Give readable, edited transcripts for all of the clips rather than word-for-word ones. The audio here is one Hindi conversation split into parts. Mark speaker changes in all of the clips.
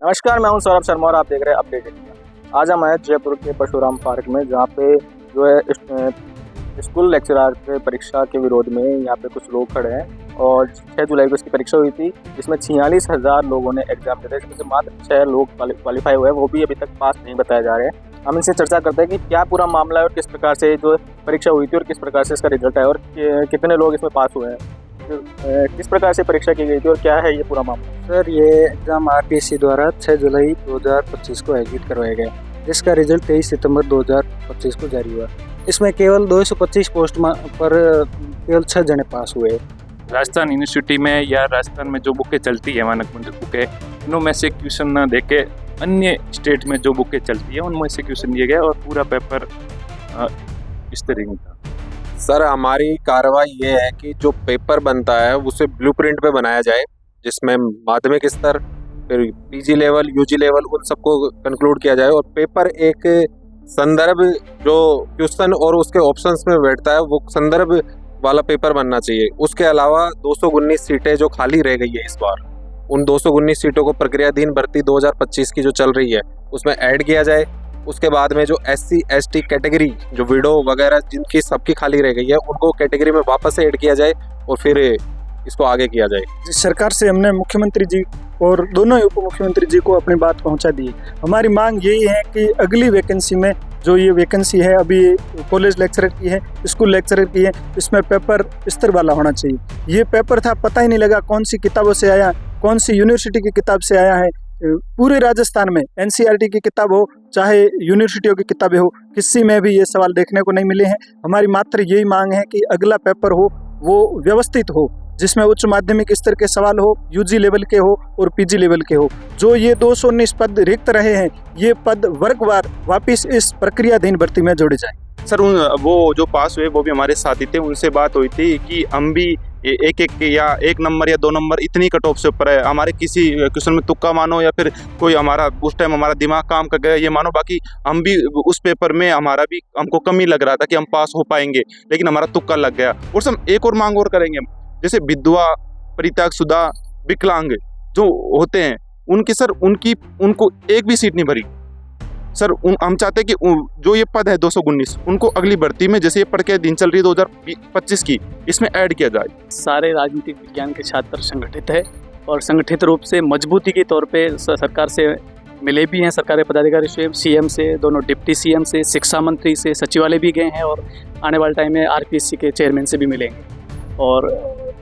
Speaker 1: नमस्कार, मैं हूं सौरभ शर्मा और आप देख रहे हैं अपडेट इंडिया। आज हम आए जयपुर के परशुराम पार्क में, जहां पे जो है स्कूल लेक्चरर के परीक्षा के विरोध में यहाँ पे कुछ लोग खड़े हैं। और 6 जुलाई को इसकी परीक्षा हुई थी, जिसमें 46,000 लोगों ने एग्जाम दिया, जिसमें से मात्र 6 लोग क्वालिफाई हुए हैं, वो भी अभी तक पास नहीं बताए जा रहे हैं। हम इनसे चर्चा करते हैं कि क्या पूरा मामला है और किस प्रकार से जो परीक्षा हुई थी और किस प्रकार से इसका रिजल्ट है और कितने लोग इसमें पास हुए हैं, किस प्रकार से परीक्षा की गई थी और क्या है ये पूरा मामला।
Speaker 2: सर, ये एग्ज़ाम आरपीएससी द्वारा 6 जुलाई 2025 को आयोजित करवाया गया, जिसका रिजल्ट 23 सितंबर 2025 को जारी हुआ। इसमें केवल 225 पोस्ट पर केवल 6 जने पास हुए।
Speaker 3: राजस्थान यूनिवर्सिटी में या राजस्थान में जो बुकें चलती है, मानक मंजूर बुकें, उनमें से क्वेश्चन ना देके अन्य स्टेट में जो बुकें चलती है उनमें से क्वेश्चन दिए गए और पूरा पेपर इस तरीके का।
Speaker 4: सर, हमारी कार्रवाई ये है कि जो पेपर बनता है उसे ब्लूप्रिंट पे बनाया जाए, जिसमें माध्यमिक स्तर, फिर पीजी लेवल, यूजी लेवल, उन सबको कंक्लूड किया जाए। और पेपर एक संदर्भ जो क्वेश्चन और उसके ऑप्शंस में बैठता है वो संदर्भ वाला पेपर बनना चाहिए। उसके अलावा 219 सीटें जो खाली रह गई है इस बार, उन 219 सीटों को प्रक्रियाधीन भर्ती 2025 की जो चल रही है उसमें ऐड किया जाए। उसके बाद में जो SC ST कैटेगरी, जो विडो वगैरह जिनकी सबकी खाली रह गई है, उनको कैटेगरी में वापस से ऐड किया जाए और फिर इसको आगे किया जाए।
Speaker 2: सरकार से हमने मुख्यमंत्री जी और दोनों ही उप मुख्यमंत्री जी को अपनी बात पहुंचा दी। हमारी मांग यही है कि अगली वैकेंसी में जो ये वैकेंसी है अभी कॉलेज लेक्चरर की है, स्कूल लेक्चरर की है, इसमें पेपर स्तर वाला होना चाहिए। ये पेपर था, पता ही नहीं लगा कौन सी किताबों से आया, कौन सी यूनिवर्सिटी की किताब से आया है। पूरे राजस्थान में NCERT की किताब हो चाहे यूनिवर्सिटियों की किताबें हो, किसी में भी ये सवाल देखने को नहीं मिले हैं। हमारी मात्र यही मांग है कि अगला पेपर हो वो व्यवस्थित हो, जिसमें उच्च माध्यमिक स्तर के सवाल हो, यूजी लेवल के हो और पीजी लेवल के हो। जो ये 219 पद रिक्त रहे हैं, ये पद वर्गवार वापस इस प्रक्रियाधीन भर्ती में जोड़े जाएं।
Speaker 3: सर, वो जो पास हुए वो भी हमारे साथी थे, उनसे बात हुई थी कि हम भी एक या 1 नंबर या 2 नंबर इतनी कट ऑफ से ऊपर है, हमारे किसी क्वेश्चन में तुक्का मानो या फिर कोई हमारा उस टाइम हमारा दिमाग काम कर गया ये मानो, बाकी हम भी उस पेपर में हमारा भी हमको कम ही लग रहा था कि हम पास हो पाएंगे, लेकिन हमारा तुक्का लग गया। और सब एक और मांग और करेंगे हम, जैसे विधवा, परित्याग शुदा, विकलांग जो होते हैं उनकी सर उनको एक भी सीट नहीं भरी सर। हम चाहते हैं कि जो ये पद है 219 उनको अगली भर्ती में, जैसे ये पढ़ के दिन चल रही है 2025 की, इसमें ऐड किया जाए।
Speaker 5: सारे राजनीतिक विज्ञान के छात्र संगठित है और संगठित रूप से मजबूती के तौर पे सरकार से मिले भी हैं। सरकारी पदाधिकारी से, CM से, दोनों डिप्टी CM से, शिक्षा मंत्री से, सचिवालय भी गए हैं और आने वाले टाइम में RPSC के चेयरमैन से भी मिलेंगे। और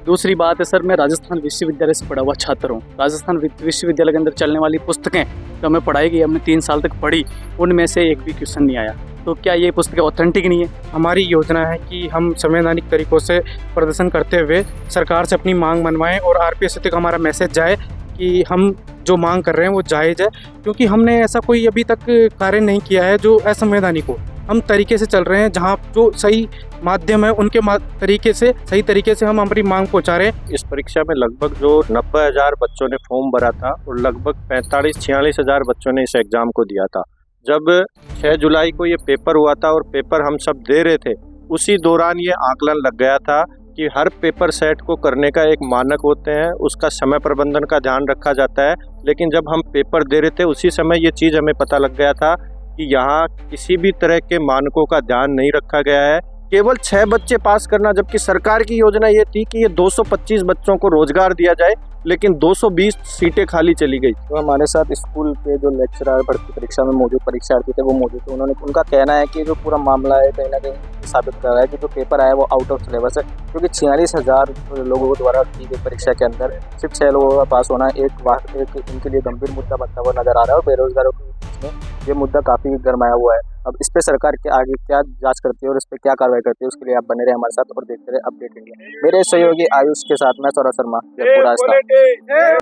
Speaker 5: दूसरी बात है सर, मैं राजस्थान विश्वविद्यालय से पढ़ा हुआ छात्र हूँ। राजस्थान विश्वविद्यालय के अंदर चलने वाली पुस्तकें जो हमें पढ़ाई गई, हमने 3 साल तक पढ़ी, उनमें से एक भी क्वेश्चन नहीं आया। तो क्या ये पुस्तकें ऑथेंटिक नहीं है?
Speaker 6: हमारी योजना है कि हम संवैधानिक तरीकों से प्रदर्शन करते हुए सरकार से अपनी मांग मनवाएं और RPSC तक हमारा मैसेज जाए कि हम जो मांग कर रहे हैं वो जायज़ है, क्योंकि हमने ऐसा कोई अभी तक कार्य नहीं किया है जो असंवैधानिक हो। हम तरीके से चल रहे हैं, जहाँ जो सही माध्यम है उनके सही तरीके से हम हमारी मांग पहुँचा रहे हैं।
Speaker 1: इस परीक्षा में लगभग जो 90,000 बच्चों ने फॉर्म भरा था और लगभग 45-46,000 बच्चों ने इस एग्ज़ाम को दिया था। जब 6 जुलाई को ये पेपर हुआ था और पेपर हम सब दे रहे थे, उसी दौरान ये आकलन लग गया था कि हर पेपर सेट को करने का एक मानक होते हैं, उसका समय प्रबंधन का ध्यान रखा जाता है। लेकिन जब हम पेपर दे रहे थे उसी समय ये चीज़ हमें पता लग गया था कि यहाँ किसी भी तरह के मानकों का ध्यान नहीं रखा गया है। केवल 6 बच्चे पास करना, जबकि सरकार की योजना ये थी कि ये 225 बच्चों को रोजगार दिया जाए, लेकिन 220 सीटें खाली चली गई। तो हमारे साथ स्कूल के जो लेक्चरर भर्ती परीक्षा में मौजूद परीक्षार्थी थे वो मौजूद थे। उनका कहना है कि जो पूरा मामला है कहीं ना कहीं साबित कर रहा है कि जो पेपर आया वो आउट ऑफ सिलेबस है, क्योंकि 46,000 लोगों द्वारा की गई परीक्षा के अंदर सिर्फ 6 लोगों का पास होना एक इनके लिए गंभीर मुद्दा बनता हुआ नजर आ रहा है। और बेरोजगारों के बीच में ये मुद्दा काफ़ी गरमाया हुआ है। अब इस पे सरकार के आगे क्या जांच करती है और इस पे क्या कार्रवाई करती है, उसके लिए आप बने रहे हमारे साथ और देखते रहे अपडेट इंडिया। मेरे सहयोगी आयुष के साथ मैं सौरभ शर्मा, जयपुर राजस्थान।